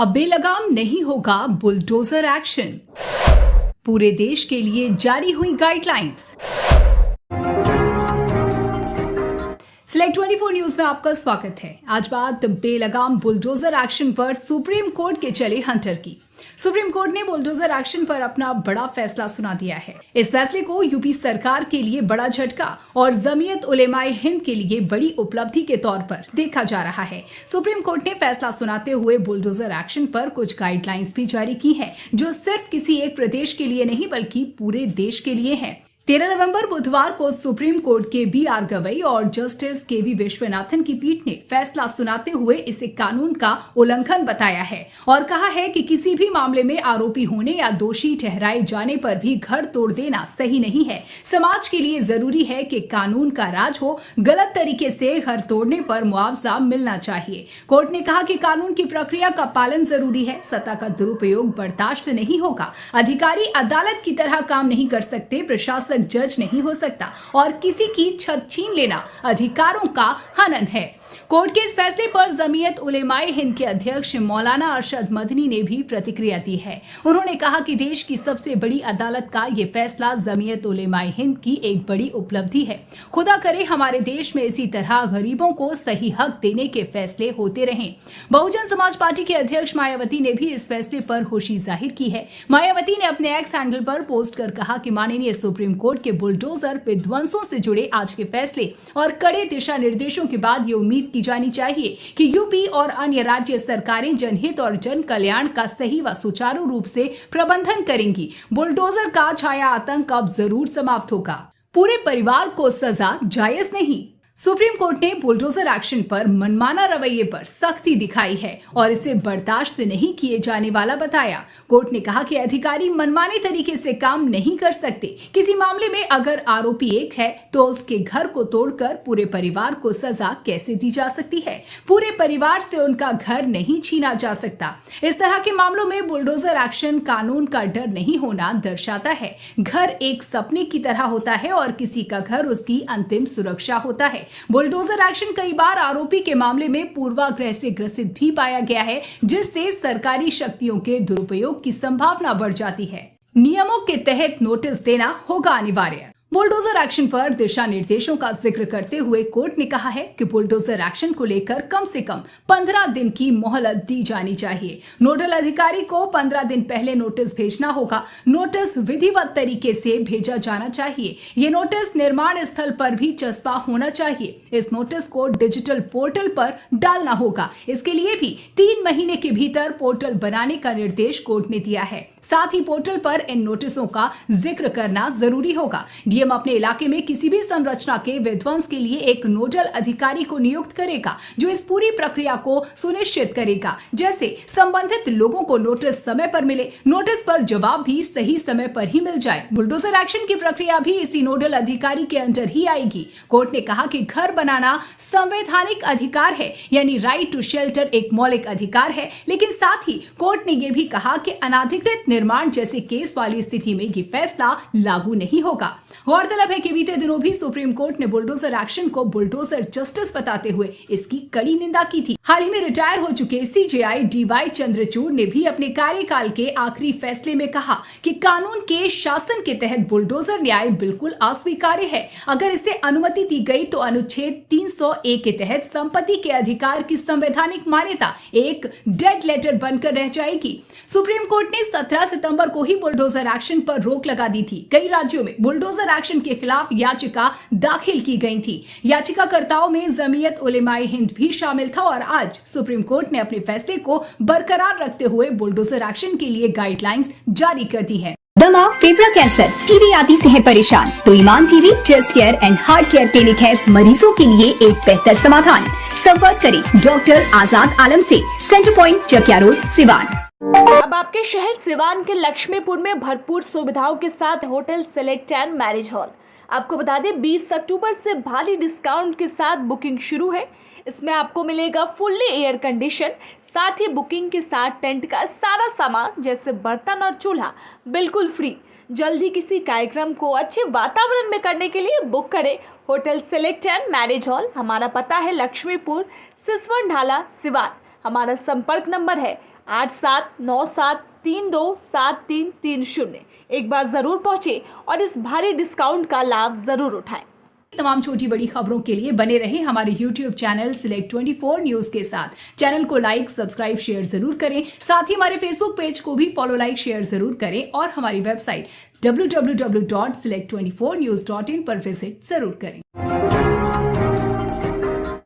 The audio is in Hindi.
अब बेलगाम नहीं होगा बुलडोजर एक्शन। पूरे देश के लिए जारी हुई गाइडलाइंस। सिलेक्ट 24 न्यूज में आपका स्वागत है। आज बात बेलगाम बुलडोजर एक्शन पर सुप्रीम कोर्ट के चले हंटर की। सुप्रीम कोर्ट ने बुलडोजर एक्शन पर अपना बड़ा फैसला सुना दिया है। इस फैसले को यूपी सरकार के लिए बड़ा झटका और जमीयत उलेमाए हिंद के लिए बड़ी उपलब्धि के तौर पर देखा जा रहा है। सुप्रीम कोर्ट ने फैसला सुनाते हुए बुलडोजर एक्शन पर कुछ गाइडलाइंस भी जारी की है, जो सिर्फ किसी एक प्रदेश के लिए नहीं बल्कि पूरे देश के लिए है। 13 नवंबर बुधवार को सुप्रीम कोर्ट के BR गवई और जस्टिस KV विश्वनाथन की पीठ ने फैसला सुनाते हुए इसे कानून का उल्लंघन बताया है और कहा है कि किसी भी मामले में आरोपी होने या दोषी ठहराए जाने पर भी घर तोड़ देना सही नहीं है। समाज के लिए जरूरी है कि कानून का राज हो। गलत तरीके से घर तोड़ने पर मुआवजा मिलना चाहिए। कोर्ट ने कहा कि कानून की प्रक्रिया का पालन जरूरी है। सत्ता का दुरुपयोग बर्दाश्त नहीं होगा। अधिकारी अदालत की तरह काम नहीं कर सकते। प्रशासन जज नहीं हो सकता और किसी की छत छीन लेना अधिकारों का हनन है। कोर्ट के इस फैसले पर जमीयत उलेमाए हिंद के अध्यक्ष मौलाना अरशद मदनी ने भी प्रतिक्रिया दी है। उन्होंने कहा कि देश की सबसे बड़ी अदालत का ये फैसला जमीयत उलेमाए हिंद की एक बड़ी उपलब्धि है। खुदा करे हमारे देश में इसी तरह गरीबों को सही हक देने के फैसले होते रहें। बहुजन समाज पार्टी के अध्यक्ष मायावती ने भी इस फैसले पर खुशी जाहिर की है। मायावती ने अपने एक्स हैंडल पर पोस्ट कर कहा कि माननीय सुप्रीम कोर्ट के बुलडोजर विध्वंसों से जुड़े आज के फैसले और कड़े दिशा निर्देशों के बाद ये उम्मीद की जानी चाहिए कि यूपी और अन्य राज्य सरकारें जनहित और जन कल्याण का सही व सुचारू रूप से प्रबंधन करेंगी। बुलडोजर का छाया आतंक अब जरूर समाप्त होगा। पूरे परिवार को सजा जायज नहीं। सुप्रीम कोर्ट ने बुलडोजर एक्शन पर मनमाना रवैये पर सख्ती दिखाई है और इसे बर्दाश्त नहीं किए जाने वाला बताया। कोर्ट ने कहा कि अधिकारी मनमाने तरीके से काम नहीं कर सकते। किसी मामले में अगर आरोपी एक है तो उसके घर को तोड़कर पूरे परिवार को सजा कैसे दी जा सकती है। पूरे परिवार से उनका घर नहीं छीना जा सकता। इस तरह के मामलों में बुलडोजर एक्शन कानून का डर नहीं होना दर्शाता है। घर एक सपने की तरह होता है और किसी का घर उसकी अंतिम सुरक्षा होता है। बुलडोजर एक्शन कई बार आरोपी के मामले में पूर्वाग्रह से ग्रसित भी पाया गया है, जिससे सरकारी शक्तियों के दुरुपयोग की संभावना बढ़ जाती है। नियमों के तहत नोटिस देना होगा अनिवार्य। बुलडोजर एक्शन पर दिशा निर्देशों का जिक्र करते हुए कोर्ट ने कहा है कि बुलडोजर एक्शन को लेकर कम से कम 15 दिन की मोहलत दी जानी चाहिए। नोडल अधिकारी को 15 दिन पहले नोटिस भेजना होगा। नोटिस विधिवत तरीके से भेजा जाना चाहिए। ये नोटिस निर्माण स्थल पर भी चस्पा होना चाहिए। इस नोटिस को डिजिटल पोर्टल पर डालना होगा। इसके लिए भी 3 महीने के भीतर पोर्टल बनाने का निर्देश कोर्ट ने दिया है। साथ ही पोर्टल पर इन नोटिसों का जिक्र करना जरूरी होगा। डीएम अपने इलाके में किसी भी संरचना के विध्वंस के लिए एक नोडल अधिकारी को नियुक्त करेगा, जो इस पूरी प्रक्रिया को सुनिश्चित करेगा। जैसे संबंधित लोगों को नोटिस समय पर मिले, नोटिस पर जवाब भी सही समय पर ही मिल जाए। बुलडोजर एक्शन की प्रक्रिया भी इसी नोडल अधिकारी के अंडर ही आएगी। कोर्ट ने कहा कि घर बनाना संवैधानिक अधिकार है, यानी राइट टू शेल्टर एक मौलिक अधिकार है। लेकिन साथ ही कोर्ट ने यह भी कहा कि अनाधिकृत निर्माण जैसे केस वाली स्थिति में ये फैसला लागू नहीं होगा। गौरतलब है कि बीते दिनों भी सुप्रीम कोर्ट ने बुलडोजर एक्शन को बुलडोजर जस्टिस बताते हुए इसकी कड़ी निंदा की थी। हाल ही में रिटायर हो चुके CJI DY चंद्रचूड़ ने भी अपने कार्यकाल के आखिरी फैसले में कहा कि कानून के शासन के तहत बुलडोजर न्याय बिल्कुल अस्वीकार्य है। अगर इसे अनुमति दी गई तो अनुच्छेद 301 के तहत संपत्ति के अधिकार की संवैधानिक मान्यता एक डेड लेटर बनकर रह जाएगी। सुप्रीम कोर्ट ने 17 सितंबर को ही बुलडोजर एक्शन पर रोक लगा दी थी। कई राज्यों में बुलडोजर एक्शन के खिलाफ याचिका दाखिल की गई थी। याचिकाकर्ताओं में जमीयत उलेमाए हिंद भी शामिल था और आज सुप्रीम कोर्ट ने अपने फैसले को बरकरार रखते हुए बुलडोजर एक्शन के लिए गाइडलाइंस जारी कर दी है। दमा, फेफड़ा कैंसर, टीबी आदि से है परेशान तो Iman TB chest care and heart care clinic है मरीजों के लिए एक बेहतर समाधान। संपर्क करें डॉक्टर आजाद आलम से, centre point Chakiya road, Siwan. अब आपके शहर सिवान के लक्ष्मीपुर में भरपूर सुविधाओं के साथ hotel select and marriage hall. आपको बता दें 20 अक्टूबर से भारी डिस्काउंट के साथ बुकिंग शुरू है। इसमें आपको मिलेगा फुल्ली एयर कंडीशन, साथ ही बुकिंग के साथ टेंट का सारा सामान जैसे बर्तन और चूल्हा बिल्कुल फ्री। जल्द ही किसी कार्यक्रम को अच्छे वातावरण में करने के लिए बुक करें hotel select and marriage hall. हमारा पता है लक्ष्मीपुर, सिसवन ढाला, सिवान। हमारा संपर्क नंबर है 8797327330। एक बार जरूर पहुंचे और इस भारी डिस्काउंट का लाभ जरूर उठाएं। तमाम छोटी बड़ी खबरों के लिए बने रहे हमारे YouTube चैनल सिलेक्ट 24 न्यूज के साथ। चैनल को लाइक, सब्सक्राइब, शेयर जरूर करें। साथ ही हमारे फेसबुक पेज को भी फॉलो, लाइक, शेयर जरूर करें और हमारी वेबसाइट www.select24news.in पर विजिट जरूर करें।